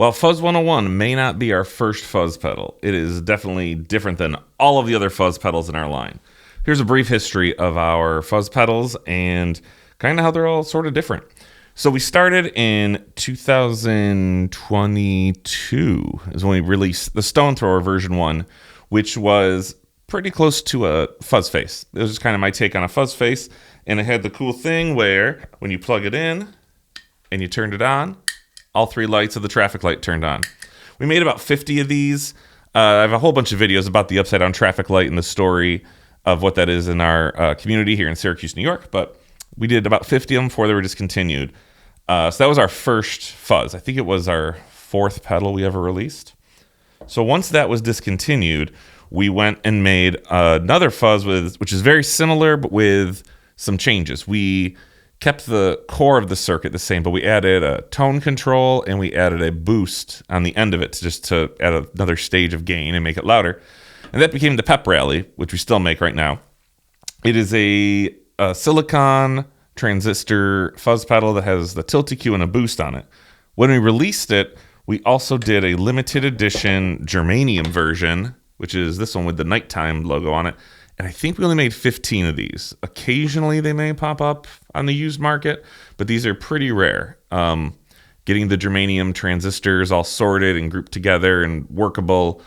While Fuzz 101 may not be our first fuzz pedal, it is definitely different than all of the other fuzz pedals in our line. Here's a brief history of our fuzz pedals and kind of how they're all sort of different. So we started in 2022 is when we released the Stone Thrower version 1, which was pretty close to a fuzz face. It was just kind of my take on a fuzz face, and it had the cool thing where when you plug it in and you turned it on, all three lights of the traffic light turned on. We made about 50 of these. I have a whole bunch of videos about the upside down traffic light and the story of what that is in our community here in Syracuse, New York, but we did about 50 of them before they were discontinued. So that was our first fuzz. I think it was our fourth pedal we ever released. So once that was discontinued, we went and made another fuzz which is very similar, but with some changes. We kept the core of the circuit the same, but we added a tone control and we added a boost on the end of it just to add another stage of gain and make it louder. And that became the Pep Rally, which we still make right now. It is a silicon transistor fuzz pedal that has the tilt EQ and a boost on it. When we released it, we also did a limited edition germanium version, which is this one with the nighttime logo on it. And I think we only made 15 of these. Occasionally they may pop up on the used market, but these are pretty rare. Getting the germanium transistors all sorted and grouped together and workable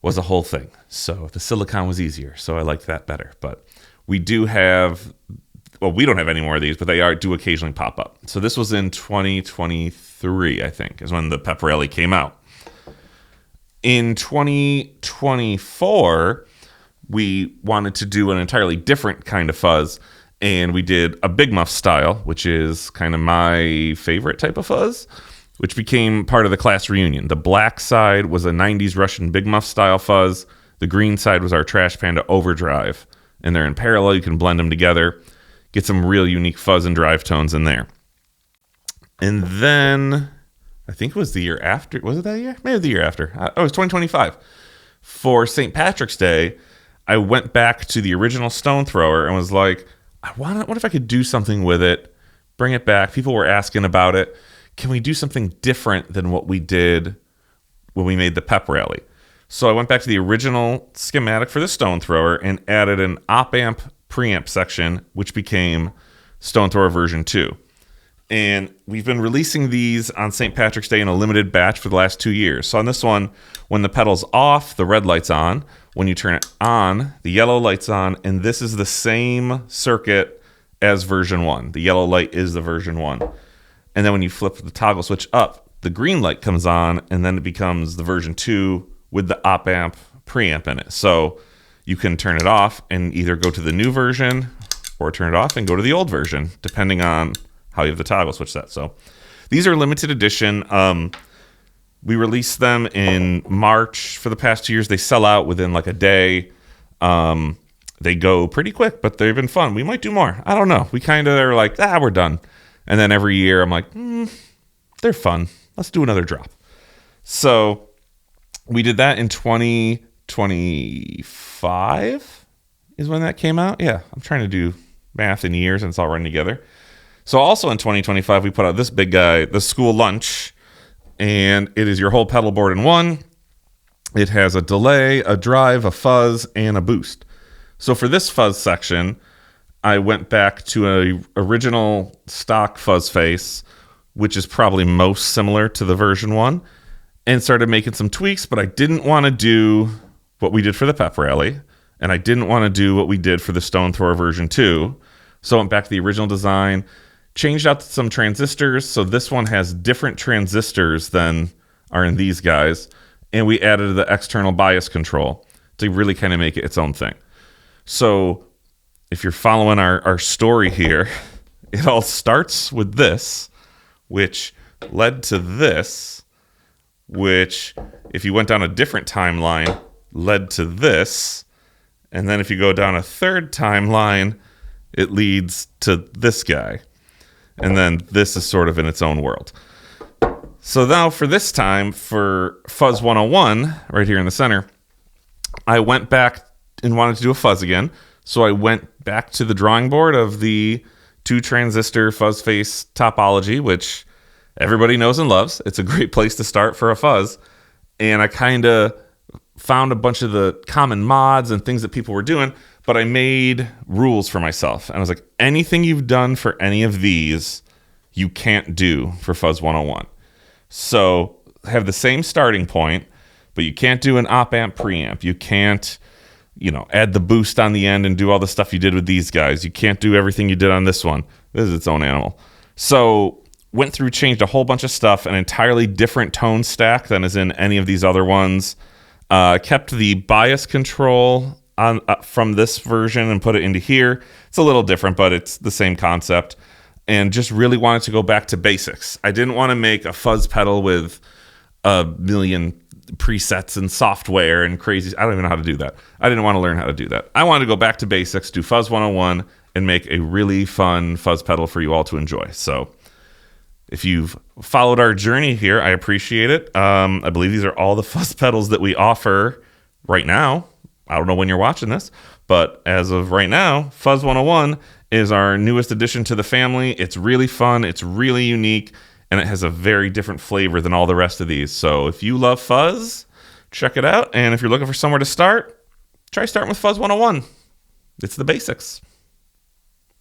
was a whole thing. So the silicon was easier, so I liked that better. But we do have, well, we don't have any more of these, but they do occasionally pop up. So this was in 2023, I think, is when the Pep Rally came out. In 2024, we wanted to do an entirely different kind of fuzz, and we did a Big Muff style, which is kind of my favorite type of fuzz, which became part of the class reunion. The black side was a 90s Russian Big Muff style fuzz. The green side was our Trash Panda Overdrive, and they're in parallel. You can blend them together, get some real unique fuzz and drive tones in there. And then I think it was the year after. Was it that year? Maybe the year after. It was 2025. For St. Patrick's Day, I went back to the original Stone Thrower and was like, what if I could do something with it, bring it back? People were asking about it. Can we do something different than what we did when we made the Pep Rally? So I went back to the original schematic for the Stone Thrower and added an op-amp preamp section, which became Stone Thrower version 2. And we've been releasing these on St. Patrick's Day in a limited batch for the last 2 years. So on this one, when the pedal's off, the red light's on. When you turn it on, the yellow light's on. And this is the same circuit as version 1. The yellow light is the version 1. And then when you flip the toggle switch up, the green light comes on, and then it becomes the version 2 with the op-amp preamp in it. So you can turn it off and either go to the new version or turn it off and go to the old version, depending on how you have the toggle switch set. So these are limited edition. We released them in March for the past 2 years. They sell out within like a day. They go pretty quick, but they've been fun. We might do more. I don't know. We kind of are like, we're done. And then every year I'm like, they're fun. Let's do another drop. So we did that in 2025 is when that came out. Yeah, I'm trying to do math in years and it's all running together. So also in 2025, we put out this big guy, the School Lunch, and it is your whole pedal board in one. It has a delay, a drive, a fuzz, and a boost. So for this fuzz section, I went back to a original stock fuzz face, which is probably most similar to the version 1, and started making some tweaks, but I didn't want to do what we did for the Pep Rally, and I didn't want to do what we did for the Stone Thrower version 2. So I went back to the original design, changed out some transistors, so this one has different transistors than are in these guys, and we added the external bias control to really kind of make it its own thing. So if you're following our story here, it all starts with this, which led to this, which, if you went down a different timeline, led to this, and then if you go down a third timeline, it leads to this guy. And then this is sort of in its own world. So now for this time, for Fuzz 101, right here in the center, I went back and wanted to do a fuzz again. So I went back to the drawing board of the 2 transistor fuzz face topology, which everybody knows and loves. It's a great place to start for a fuzz. And I kind of found a bunch of the common mods and things that people were doing, but I made rules for myself. And I was like, anything you've done for any of these, you can't do for Fuzz 101. So have the same starting point, but you can't do an op-amp preamp. You can't, add the boost on the end and do all the stuff you did with these guys. You can't do everything you did on this one. This is its own animal. So went through, changed a whole bunch of stuff, an entirely different tone stack than is in any of these other ones. Kept the bias control on from this version and put it into here. It's a little different, but it's the same concept. And just really wanted to go back to basics. I didn't want to make a fuzz pedal with a million presets and software and crazy. I don't even know how to do that. I didn't want to learn how to do that. I wanted to go back to basics, do Fuzz 101, and make a really fun fuzz pedal for you all to enjoy. So if you've followed our journey here, I appreciate it. I believe these are all the fuzz pedals that we offer right now. I don't know when you're watching this, but as of right now, Fuzz 101 is our newest addition to the family. It's really fun. It's really unique, and it has a very different flavor than all the rest of these. So if you love fuzz, check it out. And if you're looking for somewhere to start, try starting with Fuzz 101. It's the basics.